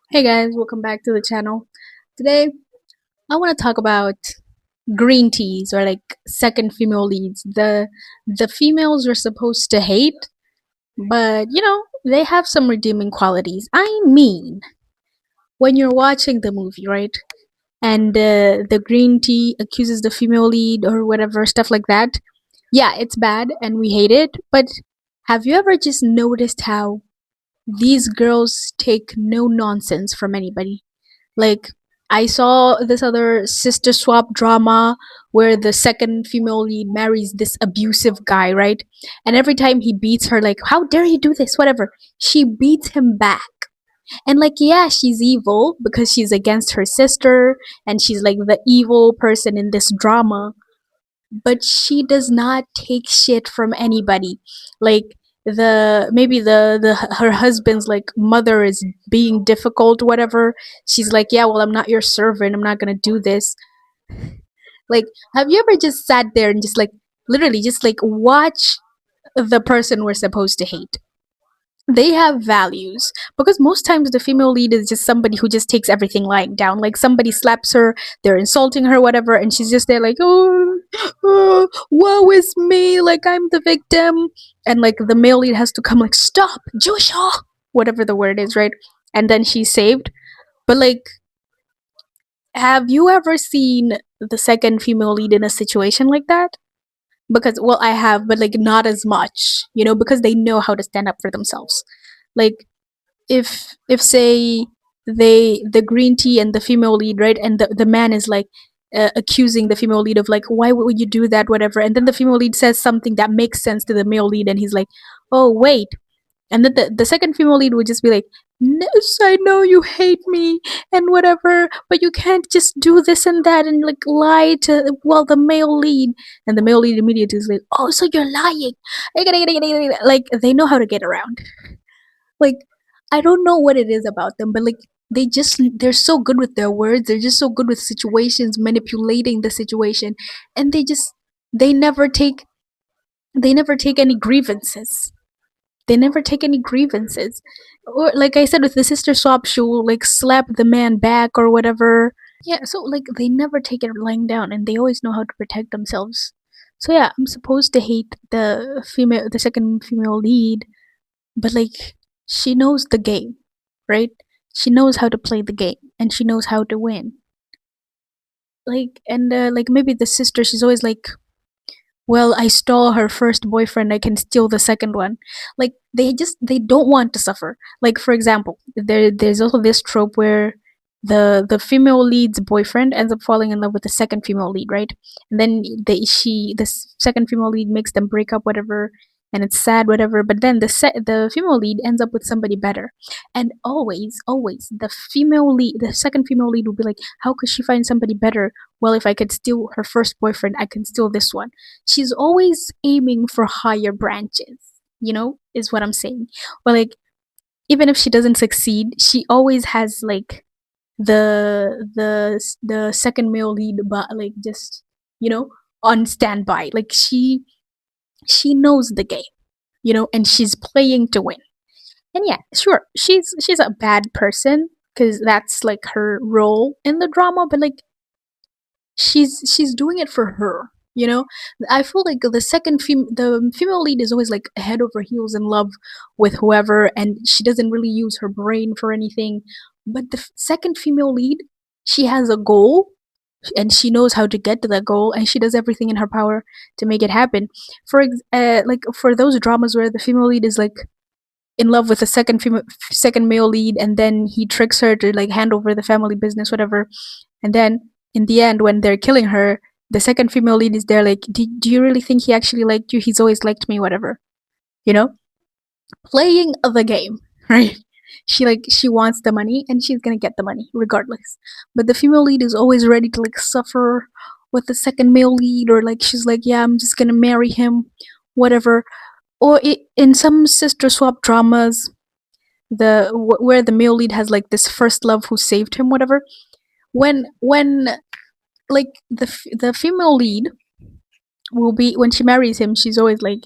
Hey guys, welcome back to the channel. Today, I want to talk about green teas or like second female leads. The females are supposed to hate, but they have some redeeming qualities. I mean, when you're watching the movie, right? And the green tea accuses the female lead or whatever stuff like that. Yeah, it's bad and we hate it, but have you ever just noticed how these girls take no nonsense from anybody? Like, I saw this other sister swap drama where the second female lead marries this abusive guy, right? And every time he beats her, like, how dare you do this? Whatever. She beats him back. And, like, yeah, she's evil because she's against her sister and she's like the evil person in this drama, but she does not take shit from anybody. Like, maybe the her husband's like mother is being difficult, whatever. She's like, yeah, well, I'm not your servant, I'm not gonna do this. Like, have you ever just sat there and just like literally just like watch the person we're supposed to hate? They have values, because most times the female lead is just somebody who just takes everything lying down. Like, somebody slaps her, they're insulting her, whatever, and she's just there like, oh, woe is me, like I'm the victim. And like the male lead has to come like, stop, Joshua, whatever the word is, right? And then she's saved. But like, have you ever seen the second female lead in a situation like that? Because, well, I have, but like not as much, because they know how to stand up for themselves. Like, if say the green tea and the female lead, right, and the man is like accusing the female lead of like, why would you do that, whatever, and then the female lead says something that makes sense to the male lead and he's like, oh wait, and then the second female lead would just be like, yes, I know you hate me and whatever, but you can't just do this and that and like lie to, well, the male lead. And the male lead immediately is like, oh, so you're lying. Like, they know how to get around. Like, I don't know what it is about them, but like they're so good with their words. They're just so good with situations, manipulating the situation, and they never take they never take any grievances. They never take any grievances. Or like I said with the sister swap, she'll like slap the man back or whatever. Yeah, so like they never take it lying down, and they always know how to protect themselves. So yeah, I'm supposed to hate the second female lead, but like, she knows the game, right? She knows how to play the game and she knows how to win. Like, and like maybe the sister, she's always like, well, I stole her first boyfriend, I can steal the second one. Like, they don't want to suffer. Like, for example, there's also this trope where the female lead's boyfriend ends up falling in love with the second female lead, right? And then the second female lead makes them break up, whatever, and it's sad, whatever. But then the female lead ends up with somebody better, and always the second female lead will be like, how could she find somebody better? Well, if I could steal her first boyfriend, I can steal this one. She's always aiming for higher branches, is what I'm saying. Or like, even if she doesn't succeed, she always has like the second male lead, but like, just, you know on standby. Like, she knows the game, and she's playing to win. And yeah, sure, she's a bad person because that's like her role in the drama, but like, she's doing it for her. I feel like the female lead is always like head over heels in love with whoever, and she doesn't really use her brain for anything. But the second female lead, she has a goal, and she knows how to get to that goal, and she does everything in her power to make it happen. Like, for those dramas where the female lead is like in love with the second male lead, and then he tricks her to like hand over the family business, whatever, and then in the end, when they're killing her, the second female lead is there like, do you really think he actually liked you? He's always liked me, whatever. you know Playing the game, right? She wants the money, and she's gonna get the money regardless. But the female lead is always ready to like suffer with the second male lead, or like, she's like, yeah, I'm just gonna marry him, whatever. Or in some sister swap dramas, where the male lead has like this first love who saved him, whatever. When like the female lead will be, when she marries him, she's always like,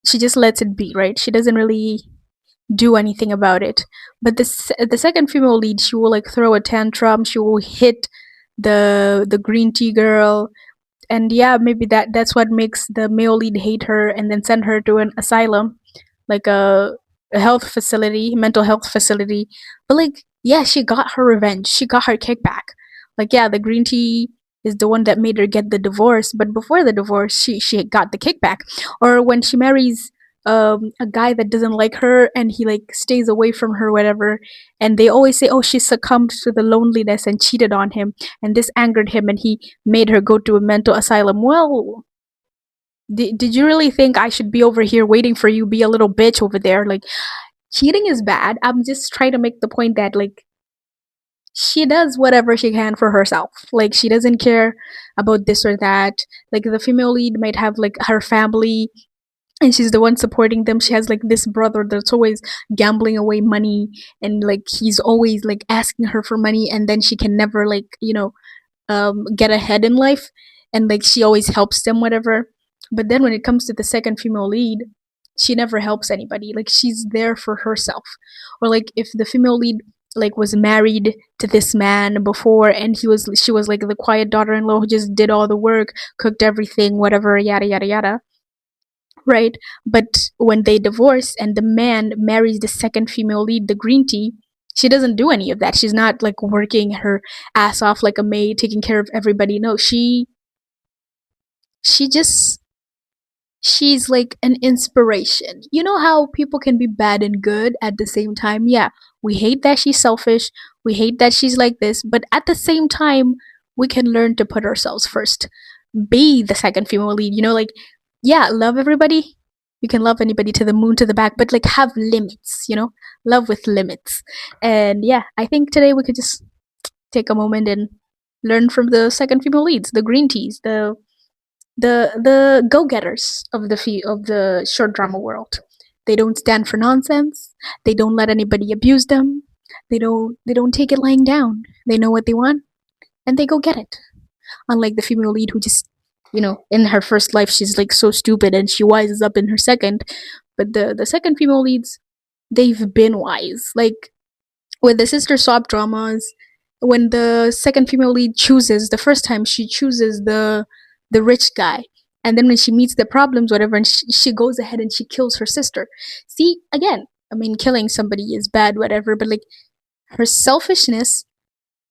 she just lets it be, right? She doesn't really do anything about it. But the second female lead, she will like throw a tantrum, she will hit the green tea girl, and yeah, maybe that's what makes the male lead hate her and then send her to an asylum, like a health facility, mental health facility. But like, yeah, she got her revenge, she got her kickback. Like, yeah, the green tea is the one that made her get the divorce, but before the divorce she got the kickback. Or when she marries a guy that doesn't like her and he like stays away from her, whatever, and they always say, oh, she succumbed to the loneliness and cheated on him, and this angered him and he made her go to a mental asylum. Well, did you really think I should be over here waiting for you be a little bitch over there? Like, cheating is bad. I'm just trying to make the point that like she does whatever she can for herself. Like, she doesn't care about this or that. Like, the female lead might have like her family and she's the one supporting them. She has like this brother that's always gambling away money, and like he's always like asking her for money, and then she can never like, get ahead in life, and like she always helps them, whatever. But then when it comes to the second female lead, she never helps anybody. Like, she's there for herself. Or like, if the female lead like was married to this man before and she was like the quiet daughter-in-law who just did all the work, cooked everything, whatever, yada yada yada, right? But when they divorce and the man marries the second female lead, the green tea, she doesn't do any of that. She's not like working her ass off like a maid, taking care of everybody. No, she just she's like an inspiration. You know how people can be bad and good at the same time? Yeah, we hate that she's selfish. We hate that she's like this, but at the same time, we can learn to put ourselves first. Be the second female lead, like, yeah, love everybody. You can love anybody to the moon, to the back, but like have limits. Love with limits. And yeah, I think today we could just take a moment and learn from the second female leads, the green teas, the go-getters of the short drama world. They don't stand for nonsense. They don't let anybody abuse them. They don't take it lying down. They know what they want and they go get it. Unlike the female lead who just, in her first life she's like so stupid and she wises up in her second. But the second female leads, they've been wise. Like, with the sister swap dramas, when the second female lead chooses the first time, she chooses the rich guy, and then when she meets the problems, whatever, and she goes ahead and she kills her sister. See, again, I mean, killing somebody is bad, whatever, but like, her selfishness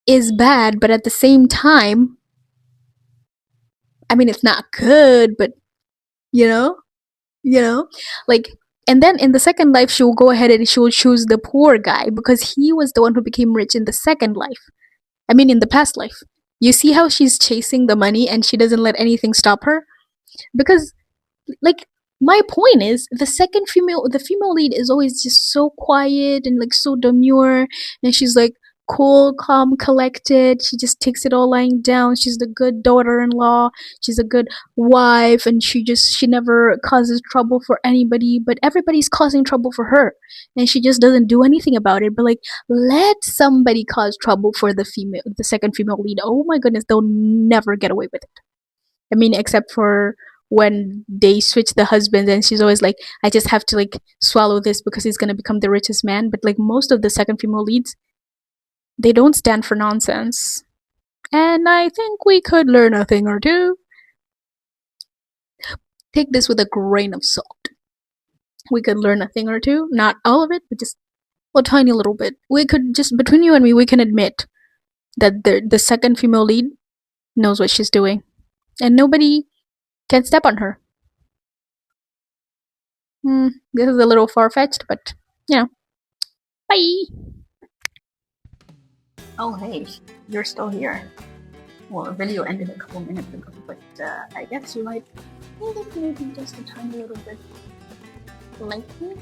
is bad, but at the same time, I mean, it's not good, but you know you know like, and then in the second life she will go ahead and she will choose the poor guy because he was the one who became rich in the second life. I mean, in the past life. You see how she's chasing the money and she doesn't let anything stop her? Because, like, my point is, the female lead is always just so quiet and like so demure, and she's like cool, calm, collected. She just takes it all lying down. She's the good daughter-in-law. She's a good wife, and she never causes trouble for anybody, but everybody's causing trouble for her, and she just doesn't do anything about it. But like, let somebody cause trouble for the second female lead. Oh my goodness, they'll never get away with it. I mean, except for when they switch the husbands, and she's always like, I just have to like swallow this because he's gonna become the richest man. But like, most of the second female leads, they don't stand for nonsense. And I think we could learn a thing or two. Take this with a grain of salt. We could learn a thing or two. Not all of it, but just a tiny little bit. We could just, between you and me, we can admit that the second female lead knows what she's doing. And nobody can step on her. This is a little far-fetched, but, bye! Oh, hey, you're still here. Well, the video ended a couple minutes ago, but I guess you might think it maybe just a tiny little bit like me.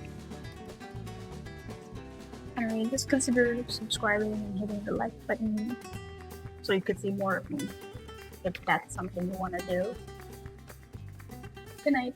Alright, just consider subscribing and hitting the like button so you could see more of me, if that's something you want to do. Good night.